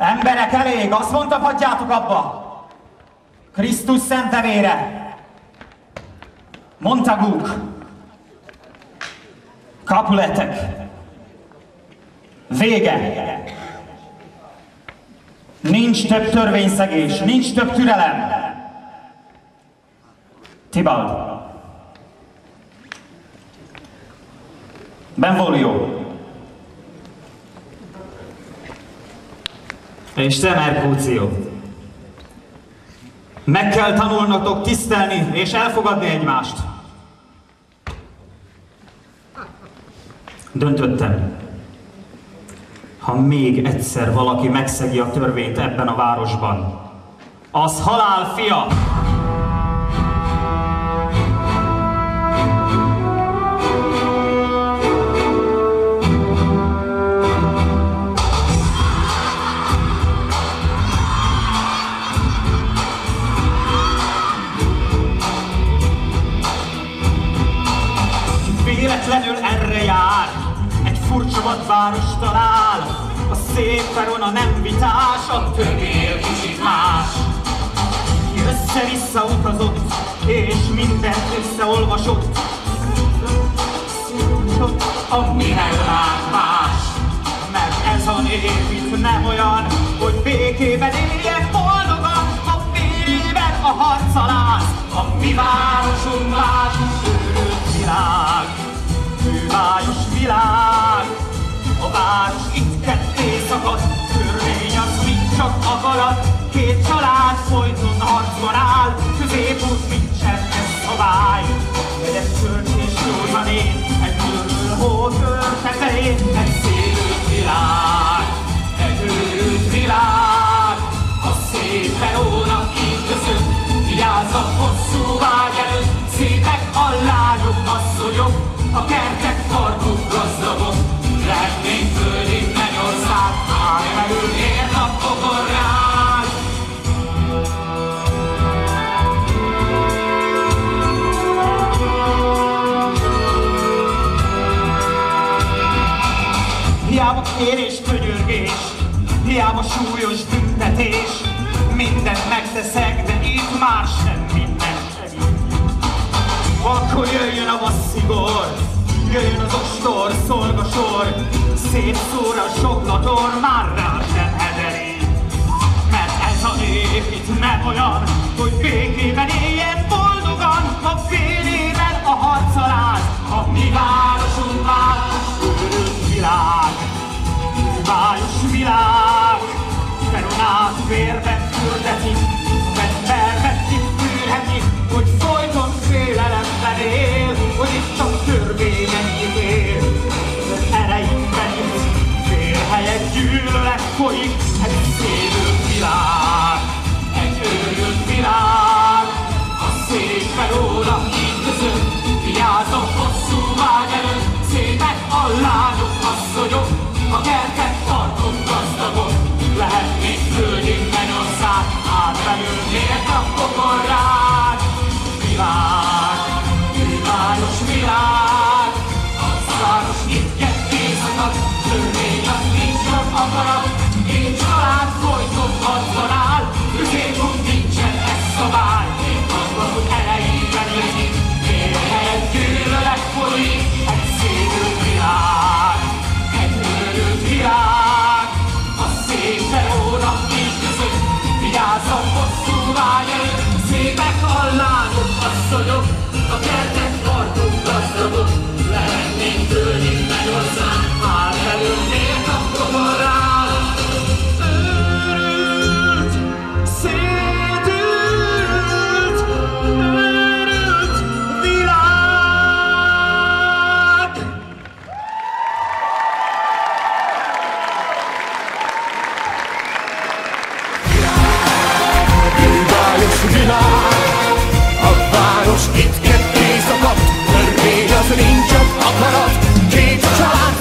Emberek, elég! Azt mondtam, hagyjátok abba! Krisztus szent nevére! Montaguk! Capuletek! Vége! Nincs több törvényszegés, nincs több türelem! Tibald! Benvolio! És te, Mercutio! Meg kell tanulnotok tisztelni és elfogadni egymást. Döntöttem, ha még egyszer valaki megszegi a törvényt ebben a városban, az halál fia! Véletlenül erre jár, egy furcsa vadváros talál. A szép Verona nem vitás, a tömér kicsit más. Ki össze-vissza utazott, és mindent összeolvasott, ami nem lát más. Mert ez a név itt nem olyan, hogy békében éljen boldogan, ha félében a harc aláz. A mi városunk más, őrült világ, művályos világ. A város itt ketté szakadt, törvény az mind csak akarat. Két család folyton harcban áll, középút nincsen ez szabály. Egy tört és józanén, egy őrül hótör tetején, egy szélült világ, egy őrült világ. A szép Verona így között, vigyázz a hosszú vágy előtt. Szépek a lányok, asszonyok, a kertek, parkok gazdagok. Lehetnénk földi mennyország, átmerülnél napokon rád. Hiába kérés, könyörgés, hiába súlyos büntetés. Mindent megteszek, de itt már semmi nem segít. Akkor jöjjön a vasszigor, jöjjön az ostor, szolgasor, szép szóra sok lator, már rá sem hederít. Mert ez a nép itt nem olyan, hogy békében éljen boldogan, ha félében a harc aláz. A mi városunk már őrült világ, művályos világ. Veronát vérben fürdetik, emberben itt fülhetik, hogy folyton félelemben él, hogy itt csak törvényen ítél. Erejükben itt félhelyek gyűlölet folyik, egy szélült világ, egy őrült világ. A szép Verona így között, vigyázz a hosszú vágy előtt. Szépek a lányok, asszonyok, a kertek, parkok gazdagok. Lehetnék földi mennyország, átmerülnél napokon rád. Világ, világos világ, a város itt ketté szakadt, törvény az nincs csak akarat. Én család folyton harcban áll, középút nincsen ez szabály. Gazdagot elejében jöszik, félhelyett gyűlölet folyik, egy szélült világ, egy őrült világ. A szép Verona így között, vigyázz a hosszú vágy előtt. Szépek a lányok, asszonyok, a kertek, parkok gazdagok. Lehetnénk földi mennyország, már belülnél napokon rád. Őrült, szédült, őrült világ. Művályos világ, a város itt ketté szakadt, törvény az nincs csak akarat. Két család